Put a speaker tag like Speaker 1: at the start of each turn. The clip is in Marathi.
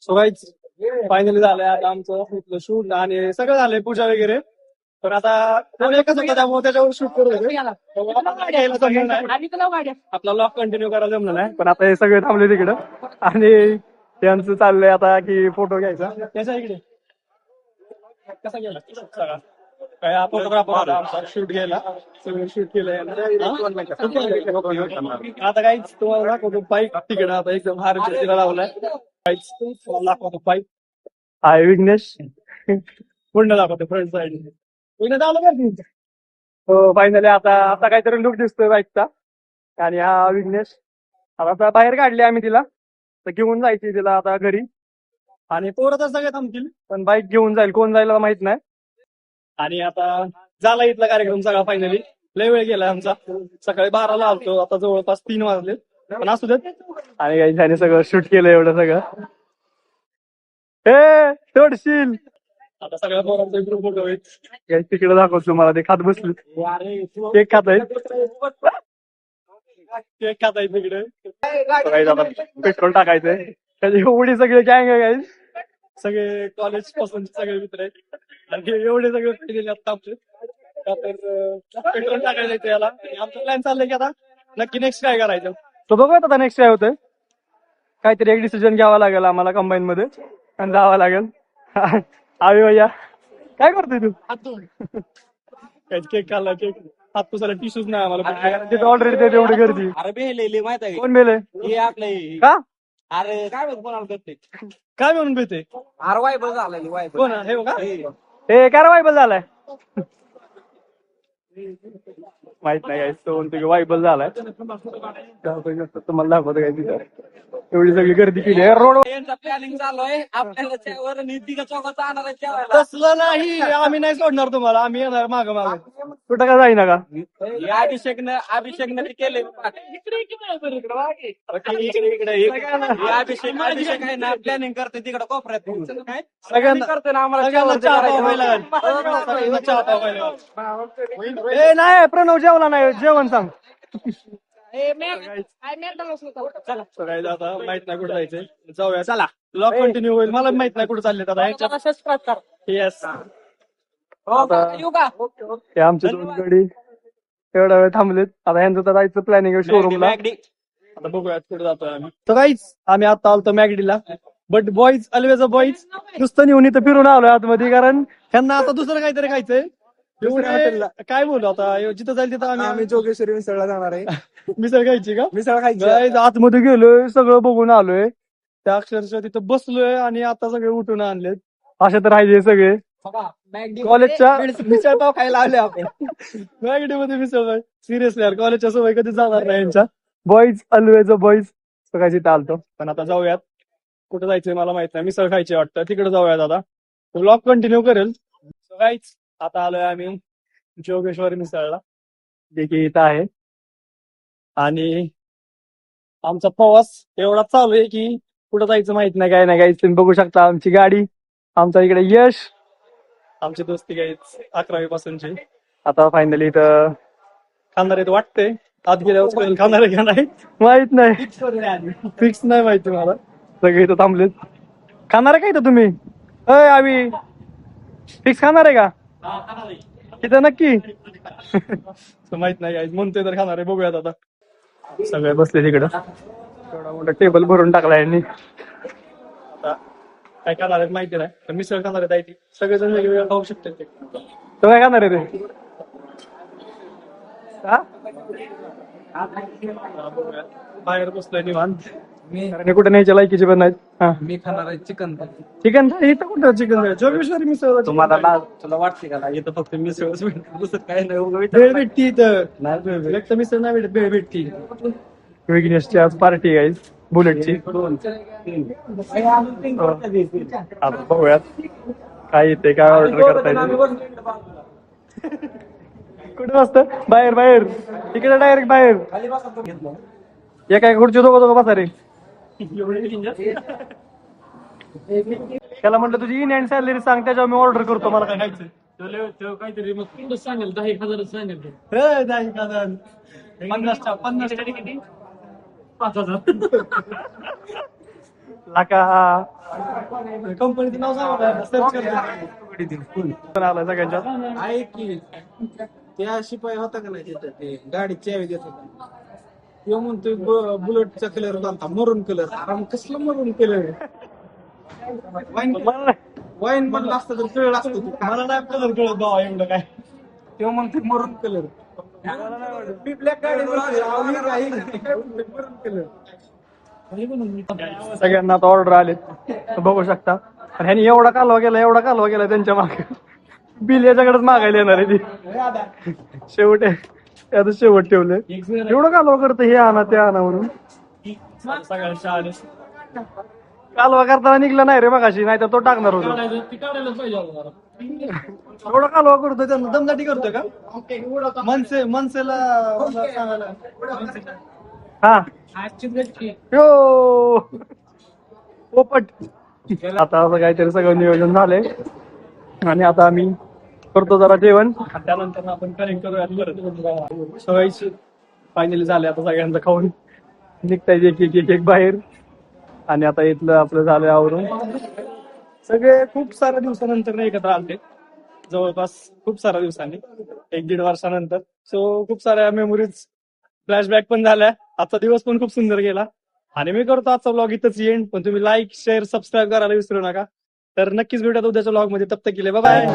Speaker 1: सो गाईज फायनली झालंय आता आमचं शूट आणि सगळं झालंय पूजा वगैरे. पण आता कोण एकच होता त्यामुळे त्याच्यावर शूट करत होते. आपला लॉक कंटिन्यू करायला जमलं नाही पण आता हे सगळे थांबले तिकडं आणि त्यांचं चाललंय आता की फोटो घ्यायचा त्याच्या इकडे कसा गेला सगळा काय फोटोग्राफर होता आमचा शूट घ्यायला सगळं शूट केलंय. आता काहीच तुम्हाला दाखवतो बाईक तिकडं आता एकदम हार्वेस्टला लावलाय काहीच दाखवतो बाईक हाय विघ्नेश पुढे दाखवतो फ्रंट साईड विघ्नेश आलो का हो फायनली आता आता काहीतरी लुक दिसतोय बाईकचा आणि हा विघ्नेश आता बाहेर काढली आम्ही तिला तर घेऊन जायची तिला आता घरी आणि पोरं तर सगळे थांबतील पण बाईक घेऊन जाईल कोण जायला माहित नाही. आणि आता झाला इथला कार्यक्रम सगळा फायनली लय वेळ गेला आमचा सकाळी 12ला आलतो आता जवळपास 3 वाजले पण असू देत. आणि काही त्याने सगळं शूट केलं एवढं सगळं हे तोडशील आता सगळ्या पोरांचा ग्रुप फोटो होईल तिकडे दाखवतो तुम्हाला ते खात बसले केक खात आहेत केक खात आहेत तिकडे पेट्रोल टाकायचंय त्याची एवढी सगळे गँग आहे सगळे कॉलेज पासून सगळे मित्र आहेत आणि एवढे सगळे गेले आता आमचे पेट्रोल टाकायचं याला आमचं प्लॅन चाललंय की आता नक्की नेक्स्ट काय करायचं तो बघूया आता नेक्स्ट काय होतंय काहीतरी एक डिसिजन घ्यावा लागेल आम्हाला कंबाईन मध्ये आणि जावं लागेल. आवी भैया काय करतोय तू केक खाल्ला केक हात पुसायला टिश्यूज नाही आम्हाला तिथे ऑलरेडी ते तेवढी गर्दी
Speaker 2: अरे बेले माहित आहे
Speaker 1: कोण मेले
Speaker 2: हे आपलं
Speaker 1: का
Speaker 2: अरे काय म्हणतो कोणाला करते
Speaker 1: काय म्हणून भेटे
Speaker 2: अरे वायबल झालं वायबल
Speaker 1: कोण हे बघा हे काय वायबल झालाय माहित नाही तो वायबल झालाय तुम्हाला दाखवतो काय तिथं एवढी सगळी गर्दी केली आहे रोड
Speaker 2: प्लॅनिंग चालू आहे आपल्याला त्यावर नीती चौकात जाणार आहे त्यावेळेला
Speaker 1: तसलं नाही आम्ही नाही सोडणार तुम्हाला आम्ही येणार माग माग कुठं का जाईना का
Speaker 2: अभिषेकनं ते केले अभिषेक आहे ना प्लॅनिंग करते तिकडे कोपऱ्यात काय
Speaker 1: सगळ्यांना
Speaker 2: करते ना आम्हाला
Speaker 1: सगळ्यांना चहा पावायला सगळ्यांना चहा पावायला ए नाही प्रणव जेवला नाही जेवण सांग सगळ्यात आता माहित नाही कुठे जायचंय जाऊया चला ब्लॉग कंटिन्यू होईल मला माहित नाही कुठे चालले आता येस हे आमचे दोन गडी एवढा वेळ थांबलेत आता यांचं तर जायचं प्लॅनिंग शोरूमला आता बघूया कुठे जातोय आम्ही तर काहीच आम्ही आता आलतो मॅगडीला but boys always a boys नुसतं नेऊन इथं फिरून आलोय आतमध्ये कारण त्यांना आता दुसरं काहीतरी खायचंय काय बोलू आता जिथं जाईल तिथं आम्ही
Speaker 2: जोगेश्वरी मिसळला जाणार आहे
Speaker 1: मिसळ खायची का
Speaker 2: मिसळ खायची
Speaker 1: आतमध्ये गेलोय सगळं बघून आलोय त्या अक्षरशः तिथं बसलोय आणि आता सगळे उठून आणलेत असे तर राहिले सगळे कॉलेजच्या
Speaker 2: मिसळ पाव खायला आले आपण
Speaker 1: मॅगडीमध्ये मिसळ पाव सिरियसली यार कॉलेजच्या सवय कधी जाणार नाही यांच्या बॉईज ऑलवेज अ बॉईज सगळ्याची चालतो पण आता जाऊयात कुठं जायचंय मला माहित नाही मिसळ खायची वाटतं तिकडे जाऊयात आता ब्लॉग कंटिन्यू करेल सगळ्याच आता आलोय आम्ही जोगेश्वरी मिसळला जे की इथं आहे आणि आमचा प्रवास एवढा चालू आहे की कुठं जायचं माहित नाही काय नाही काय तुम्ही बघू शकता आमची गाडी आमच्या इकडे यश आमची दोस्ती काही 11वी पासूनची आता फायनली इथं खाणार आहेत वाटते आत गेल्यावर खाणार आहे का नाही माहित नाही फिक्स नाही माहिती मला सगळे इथं थांबलेत खाणार आहे का इथं तुम्ही अय आम्ही फिक्स खाणार आहे का तिथं नक्की माहित नाही म्हणतोय तर खाणार आहे बघूयात आता सगळे बसले तिकडं एवढा मोठा टेबल भरून टाकला यांनी आता काय खाणार आहेत माहिती नाही तर मिसळ खाणार आहेत सगळेजण वेगवेगळं खाऊ शकतात ते तो काय खाणार आहे ते बाहेर बसलोय निवांत कारण कुठे न्यायच्या लायकीचे पण नाहीत
Speaker 2: मी खाणार आहे चिकन
Speaker 1: चिकन इथं कुठं चिकन जोगेश्वरी मिसळ
Speaker 2: तुम्हाला तुला वाटते का इथं फक्त मिसळच दुसरं काय नाही
Speaker 1: भेळ भेटती इथं मिसळ नाही भेटत भेळ भेटती विघ्नेशची आज पार्टी आहे बुलेटची बघूयात काय येते काय ऑर्डर करता येते कुठे बसत बाहेर बाहेर तिकडे डायरेक्ट बाहेर एका खुर्ची दोघं बसा रे त्याला म्हटलं तुझी इन हँड सॅलरी सांग त्याच्यावर मी ऑर्डर करतो मला काय खायचं काहीतरी मग सांगेल 10,000 सांगेल 10,000 50 किती 5,000 लाका कंपनीचं नाव सांगा आला सगळ्यांच्या
Speaker 3: ऐक की त्या शिपाई होता का नाही तिथं ते गाडी चावी देत होता तो म्हणतोय बुलेटचा कलर होता मरून कलर आराम कसला मरून कलर वाईन बनला असतं तर कळलं असतं तू
Speaker 1: मला नाही कलर कळत बाबा एवढं काय
Speaker 3: तेव्हा म्हणतोय मरून कलर मी ब्लॅक गाडी मरून कलर
Speaker 1: सगळ्यांना आता ऑर्डर आलेत बघू शकता आणि ह्यानी एवढा कालवा गेला त्यांच्या मागे बिल याच्याकडेच मागायला येणार आहे ती शेवट ठेवले एवढं कालवा करतं हे आणा ते आणा म्हणून सगळ्यांच्या आले कालवा करताना निघला नाही रे मगाशी नाही तर तो टाकणार होतो एवढा कालवा करतोय त्यांना दमदाटी करतोय का मनसेला हा यो पोपट आता असं काहीतरी सगळं नियोजन झालंय आणि आता आम्ही करतो जरा जेवण आणि त्यानंतर आपण कनेक्ट करूयात परत सगळी फायनली झाले आता सगळ्यांचं खाऊन निघताय एक बाहेर आणि आता इथलं आपलं झालंय आवरून सगळे खूप साऱ्या दिवसानंतर एकत्र आलते जवळपास खूप साऱ्या दिवसांनी 1-1.5 वर्षानंतर सो खूप साऱ्या मेमोरीज फ्लॅशबॅक पण झाल्या आजचा दिवस पण खूप सुंदर गेला आणि मी करतो आजचा ब्लॉग इथंच येईन पण तुम्ही लाईक शेअर सबस्क्राईब करायला विसरू नका तर नक्कीच भेटूयात उद्याच्या ब्लॉग मध्ये तब तक के लिए बाय बाय